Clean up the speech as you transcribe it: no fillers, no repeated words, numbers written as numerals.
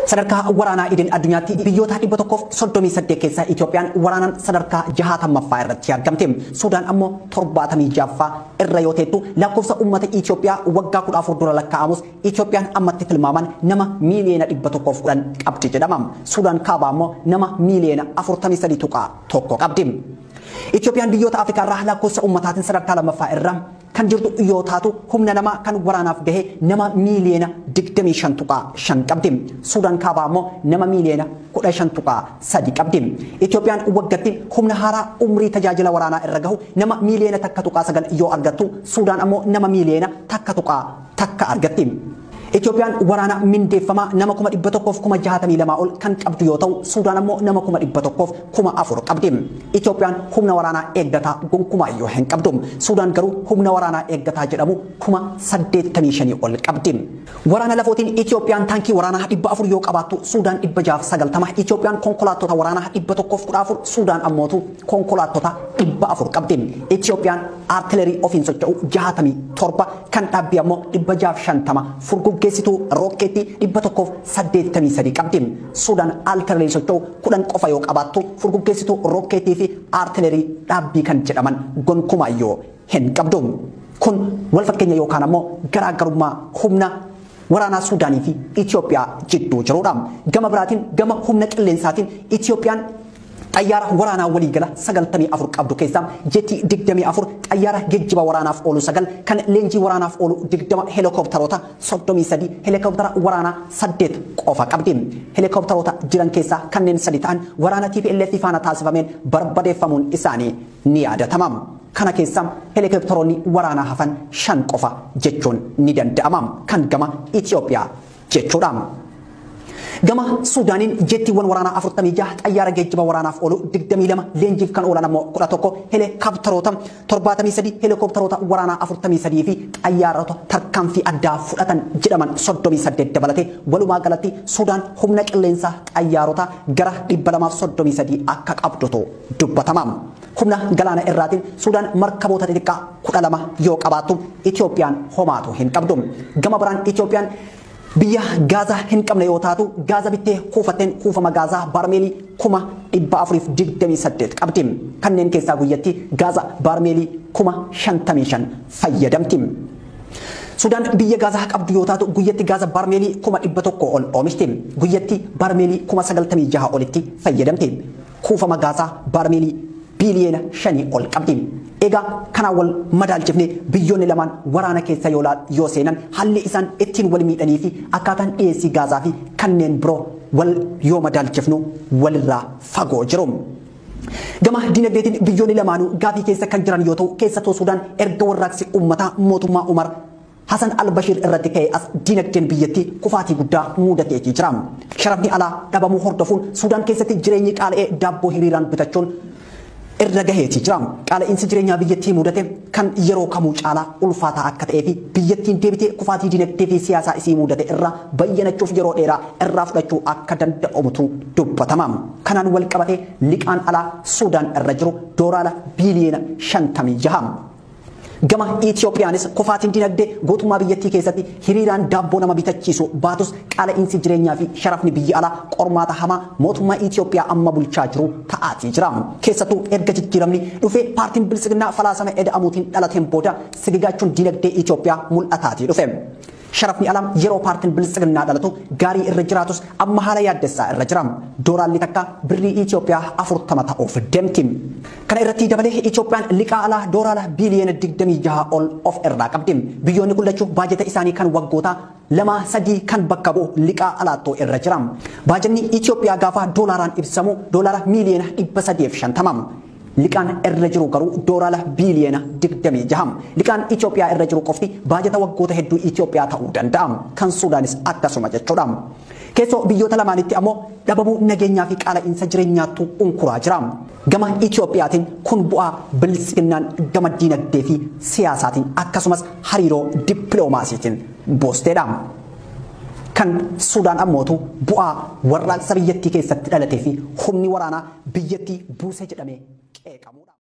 Sadarkaa waraanaa idil addunyaatti biyyoota 138 keessaa Itoophiyaan waraanaan sadarkaa 60ffaa irratti argamti. Suudaan ammoo 76ffaa irra yoo ta'u lakkoofsa uummata Itoophiyaa waggaa 14 dura lakkaa'amus Itoophiyaan ammatti tilmaaman nama miiliyoona 110 qabdi jedhama. Suudaan kaabaa ammoo nama miiliyoona 43.1 qabdi. Itoophiyaan biyyoota Afrikaa irraa lakkoofsa uummataatiin sadarkaa 2ffaa irra kan jirtu yoo taatu humna namaa kan waraanaaf gahe nama miiliyoona 25.5 qabdi. Suudaan kaabaa ammoo nama miiliyoona 15.3 qabdi. Itoophiyaan waggaatti humna haaraa umrii tajaajila waraanaa irra gahu nama miiliyoona 1.9 yoo argattu, Suudaan ammoo nama miiliyoona 1.1 argatti. Itoophiyaan waraana mindeeffamaa nama 162 ol kan qabdu yoo ta'u, Suudaan ammoo nama 104 qabdi. Itoophiyaan humna waraanaa eeggataa gonkumaa iyyuu hin qabdu. Suudaan garuu humna waraanaa eeggataa jedhamu 85 ol qabdi. Waraana lafootiin Itoophiyaan taankii waraanaa 400 yoo qabaattu, Suudaan 690. Itoophiyaan konkolaattota waraanaa 114, Suudaan ammootu konkolaattota 400 qabdi. Itoophiyaan artilerii ofiin socho'u 67 kan dhaabbii ammoo 650 furguggeessituu rookeetii 183 qabdi. Suudaan artilerii socho'u 10 qofa yoo qabaattu, furguggeessituu rookeetii fi artilerii dhaabbii kan jedhaman gonkumaa iyyuu hin qabdu. Kun wal fakkeenya yookaan ammoo garaagarummaa humna waraanaa Suudaanii fi Itoophiyaa jidduu jirudha. Gama biraatiin gama humna qilleensaatiin Itoophiyaan xayyaara waraanaa waliigala 94 qabdu keessaa jeetii 24, xayyaara geejjiba waraanaaf oolu 9, kan leenjii waraanaaf oolu 20, helikoophtaroota 33, helikoophitara waraanaa 8 qofa qabdi. Helikoophtaroota jiran keessaa kanneen 3 ta'an waraana TPLF faana taasifameen barbadeeffamuun isaanii ni yaadatama. Kana keessaa helikoophtaroonni waraanaa hafan 5 qofa jechuun ni danda'ama, kan gama Itoophiyaa jechuudha. Gama Suudaaniin jeettiiwwan waraanaa 46, xayyaara geejjiba waraanaaf oolu 22, leenjiif kan oolan ammoo 11, helikoophtaroota 73, helikoophtaroota waraanaa 43 fi xayyaarota tarkaanfii addaa fudhatan jedhaman 38 dabalatee walumaa galatti Suudaan humna qilleensaa xayyaarota gara 233 akka qabdutu dubbatama. Humna galaana irraatiin Suudaan markaboota xixiqqaa 12 yoo qabaattu, Itoophiyaan homaatu hin qabdu. Gama biraan Itoophiyaan biyya Gaazaa hin qabne yoo taatu, Gaazaa bittee kuufateen kuufama Gaazaa barmeelii 428 qabdi. Kanneen keessaa guyyatti Gaazaa barmeelii 55,000 fayyadamti. Suudaan biyya Gaazaa qabdu yoo taatu, guyyatti Gaazaa barmeelii 100 ol oomishti. Guyyatti barmeelii 96 olitti fayyadamti. Kuufama Gaazaa barmeelii biliyoona 5 ol qabdi. Egaa kanaan wal madaalchifne biyyoonni lamaan waraana keessa yoo seenan haalli isaan ittiin wal miidhanii fi akkaataan dhiyeessii Gaazaa fi kanneen biroo wal yoo madaalchifnu walirraa fagoo jiru. Gama dinagdeetiin biyyoonni lamaanuu gaafii keessa kan jiran yoo ta'u, keessattuu Suudaan erga warraaqsi uummataa mootummaa Umar Hassan al-Bashir irratti ka'ee as dinagdeen biyyattii kufaatii guddaa mudateetii jira. Sharafni alaa dhabamuu hordofuun Suudaan keessatti jireenyi qaala'ee daabboo hiriiraan bitachuun irra gaheetii jira. Qaala'insi jireenyaa biyyattii mudate kan yeroo kamuu caalaa ulfaataa akka ta'ee fi biyyattiin deebitee kufaatii dinagdee fi siyaasaa isii mudate irraa bayyanachuuf yeroo dheeraa irraa fudhachuu akka danda'amutu dubbatama. Kanaan wal qabatee liqaan alaa Suudaan irra jiru doolaara biliyoona 56. Gama Itoophiyaanis kufaatiin dinagdee gootummaa biyyattii keessatti hiriiraan daabboo nama bitachiisu baatus, qaala'insi jireenyaa fi sharafni biyya alaa qormaata hamaa mootummaa Itoophiyaa amma bulchaa jiru ta'aatii jira. Keessattuu erga jijjiiramni dhufee paartiin bilisiginnaa falaasama eda'amuutiin dhalateen booda sigigaachuun dinagdee Itoophiyaa mul'ataatii dhufe. Sharafni alaa yeroo paartiin bilisiginnaa dhalatu gaarii irra jiraatus amma haala yaaddessaa irra jira. Doolaalli takka birrii Itoophiyaa 40 ta'uuf deemti. Kana irratti dabalee Itoophiyaan liqaa alaa doolaara biliyoona 26 ol of irraa qabdi. Biyyoonni kun lachuu baajeta isaanii kan waggoota 2-3 kan bakka bu'u liqaa alaattoo irra jira. Baajanni Itoophiyaa gaafa doolaaraan ibsamu doolaara miliyoona 350. Liqaan irra jiru garuu doolaara biliyoona 26. Liqaan Itoophiyaa irra jiru qofti baajeta waggoota hedduu Itoophiyaa ta'uu danda'a. Kan Suudaanis akkasuma jechuudha. Keessoo biyyoota lamaanitti ammoo dhabamuu nageenyaa fi qaala'insa jireenyaatu unkuraa jira. Gama Itoophiyaatiin kun bu'aa bilisiginnaan gama dinagdee fi siyaasaatiin akkasumas hariiroo dippiloomaasiitiin boosteedha. Kan Suudaan ammootu bu'aa warraaqsa biyyattii keessatti dhalatee fi humni waraanaa biyyattii buusee jedhamee qeeqamudha.